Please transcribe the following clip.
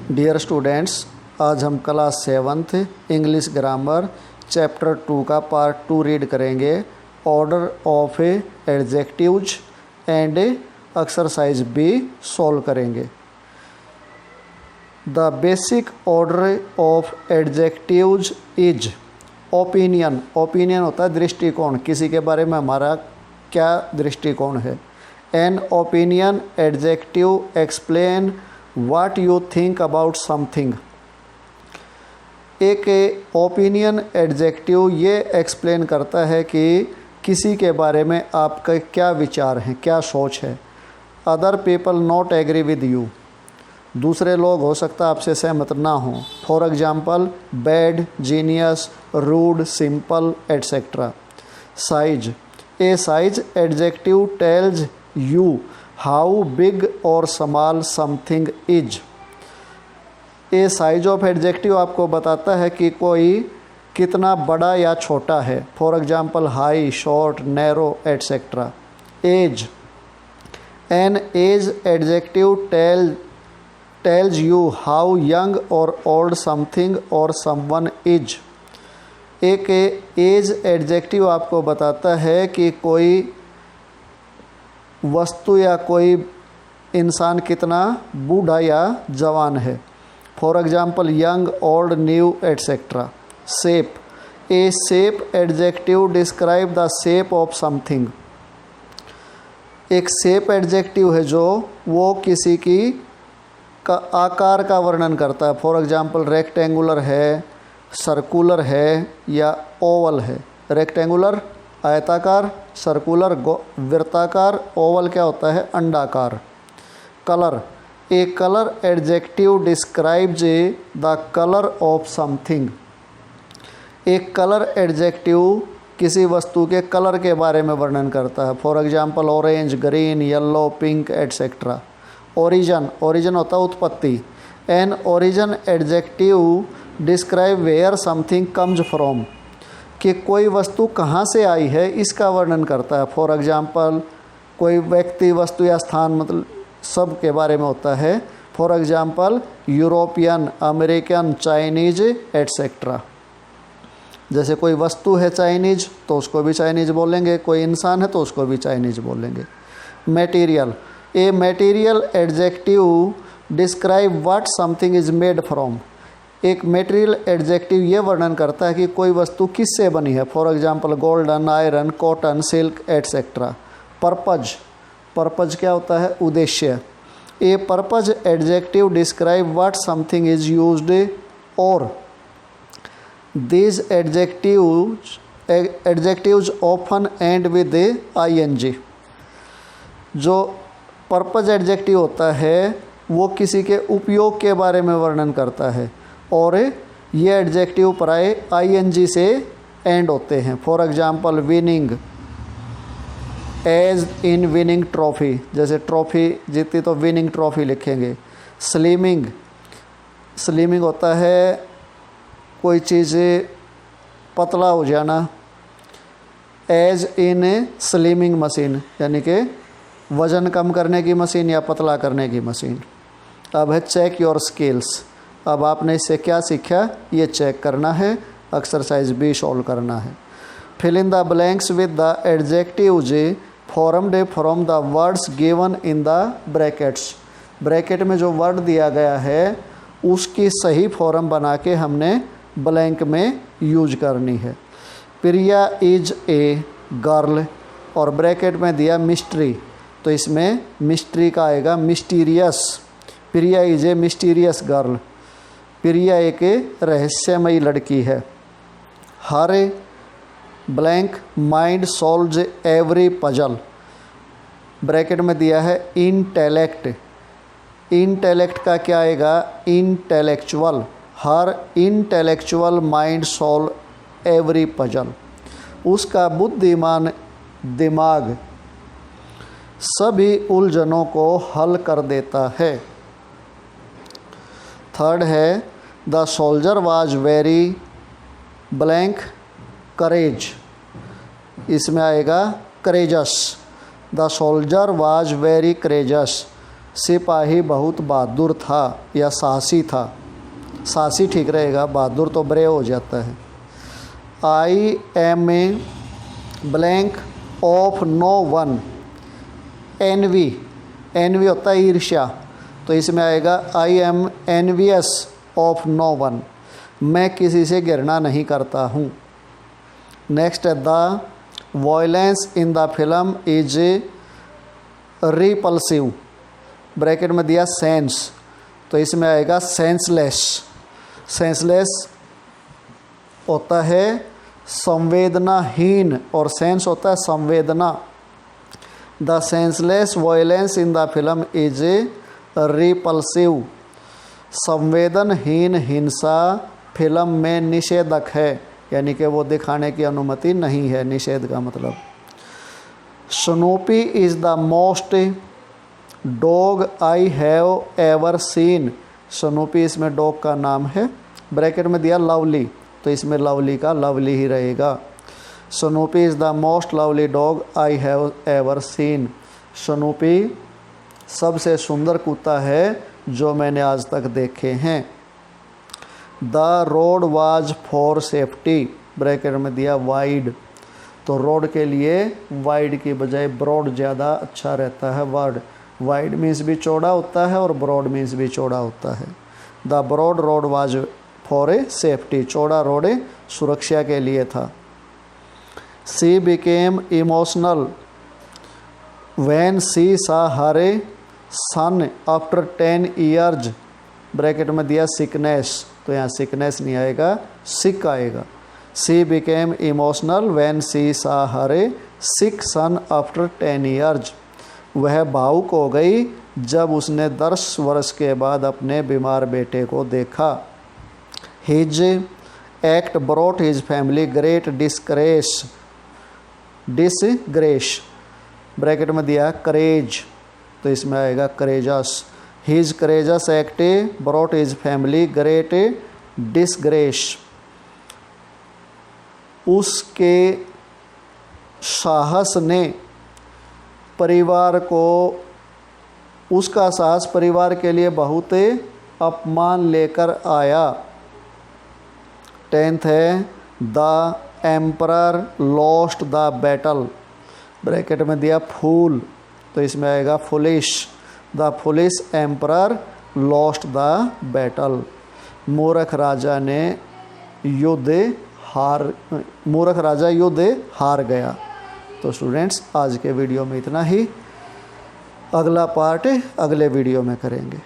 Dear students, आज हम class 7th English grammar chapter 2 का पार्ट 2 रीड करेंगे। Order of adjectives and exercise B solve करेंगे। The basic order of adjectives is opinion. Opinion होता है दृष्टिकोण, किसी के बारे में हमारा क्या दृष्टिकोण है। An opinion adjective explain what you think about something. एक ओपिनियन एडजेक्टिव ये एक्सप्लेन करता है कि किसी के बारे में आपका क्या विचार है, क्या सोच है। Other people not agree with you. दूसरे लोग हो सकता है आपसे सहमत ना हो। For example bad, genius, rude, simple etcetera. Size. A size adjective tells you how big और small something is. A size of adjective आपको बताता है कि कोई कितना बड़ा या छोटा है। For example high, short, narrow etcetera. Age. An age adjective tells you how young और ओल्ड समथिंग और समवन इज। एक एज एडजेक्टिव आपको बताता है कि कोई वस्तु या कोई इंसान कितना बूढ़ा या जवान है। For example young, old, new etcetera. Shape. A shape adjective describe the shape of something. एक शेप एडजेक्टिव है जो वो किसी की का आकार का वर्णन करता है। फॉर एग्जाम्पल रेक्टेंगुलर है, सर्कुलर है या ओवल है। रेक्टेंगुलर आयताकार, सर्कुलर वृत्ताकार, ओवल क्या होता है अंडाकार। Colour. A colour adjective describes the colour of something. एक कलर एडजेक्टिव किसी वस्तु के कलर के बारे में वर्णन करता है। For example orange, green, yellow, pink etcetera. Origin. Origin होता है उत्पत्ति। An origin adjective describe where something comes from. कि कोई वस्तु कहाँ से आई है इसका वर्णन करता है। फॉर एग्जाम्पल कोई व्यक्ति, वस्तु या स्थान, मतलब सब के बारे में होता है। For example European, American, Chinese etcetera. जैसे कोई वस्तु है चाइनीज तो उसको भी चाइनीज बोलेंगे, कोई इंसान है तो उसको भी चाइनीज बोलेंगे। Material. A material adjective describe what something is made from. एक मटेरियल एडजेक्टिव ये वर्णन करता है कि कोई वस्तु किससे बनी है। For example golden, iron, cotton, silk etcetera. Purpose. Purpose क्या होता है उद्देश्य। A purpose adjective describe what something is used और these adjectives often end with ing। जो पर्पज एडजेक्टिव होता है वो किसी के उपयोग के बारे में वर्णन करता है और ये एडजेक्टिव प्राय ing से एंड होते हैं। For example winning, as in winning trophy. जैसे ट्रॉफी जीती तो विनिंग ट्रॉफी लिखेंगे। स्लिमिंग। स्लिमिंग होता है कोई चीज़ पतला हो जाना। एज इन स्लिमिंग मशीन, यानी कि वज़न कम करने की मशीन या पतला करने की मशीन। अब है चेक योर स्किल्स। अब आपने इससे क्या सीखा ये चेक करना है, एक्सरसाइज बी सॉल्व करना है। Fill in the blanks with the adjectives formed from the words given in the brackets. Bracket में जो वर्ड दिया गया है उसकी सही फॉर्म बना के हमने ब्लैंक में यूज करनी है। प्रिया इज ए गर्ल और ब्रैकेट में दिया मिस्ट्री, तो इसमें मिस्ट्री का आएगा mysterious. Priya is a mysterious girl. Priya एक रहस्यमयी लड़की है। Her blank mind solves every puzzle. Bracket में दिया है इंटेलेक्ट। इंटेलेक्ट का क्या आएगा intellectual. Her intellectual mind solve every puzzle. उसका बुद्धिमान दिमाग सभी उलझनों को हल कर देता है। थर्ड है the soldier was very blank courage. इसमें आएगा courageous. The soldier was very courageous. सिपाही बहुत बहादुर था या साहसी था, साहसी ठीक रहेगा, बहादुर तो ब्रेव हो जाता है। I am a blank of no one, envy, envy होता है ईर्ष्या, तो इसमें आएगा I am envious of no one, मैं किसी से घृणा नहीं करता हूँ। नेक्स्ट है the violence in the film is repulsive, bracket में दिया सेंस, तो इसमें आएगा सेंसलेस, सेंसलेस होता है संवेदनाहीन और सेंस होता है संवेदना। The senseless violence in the film is repulsive, संवेदनहीन हिंसा फिल्म में निषेधक है, यानी कि वो दिखाने की अनुमति नहीं है, निषेध का मतलब। Snoopy is the most dog I have ever seen, Snoopy इसमें डॉग का नाम है, ब्रैकेट में दिया लवली, तो इसमें लवली का लवली ही रहेगा। Snoopy is the most lovely dog I have ever seen, Snoopy सबसे सुंदर कुत्ता है जो मैंने आज तक देखे हैं। The road was for safety, bracket में दिया वाइड, तो रोड के लिए वाइड की बजाय ब्रॉड ज़्यादा अच्छा रहता है वर्ड, वाइड मीन्स भी चौड़ा होता है और ब्रॉड मीन्स भी चौड़ा होता है। The broad road was for a safety, चौड़ा रोड सुरक्षा के लिए था। She became emotional when she saw her son after 10 years, bracket में दिया सिकनेस, तो यहाँ सिकनेस नहीं आएगा, सिक आएगा। सी became emotional when she saw her sick sun after 10 years, वह भावुक हो गई जब उसने 10 वर्ष के बाद अपने बीमार बेटे को देखा। His act brought his family great disgrace, disgrace, bracket में दिया करेज, तो इसमें आएगा courageous. His courageous act brought his family great disgrace, उसके साहस ने परिवार को, उसका साहस परिवार के लिए बहुत अपमान लेकर आया। 10th है the emperor lost the battle, bracket में दिया फूल, तो इसमें आएगा foolish, the foolish emperor lost the battle, मूर्ख राजा ने मूर्ख राजा युद्ध हार गया। तो स्टूडेंट्स आज के वीडियो में इतना ही, अगला पार्ट अगले वीडियो में करेंगे।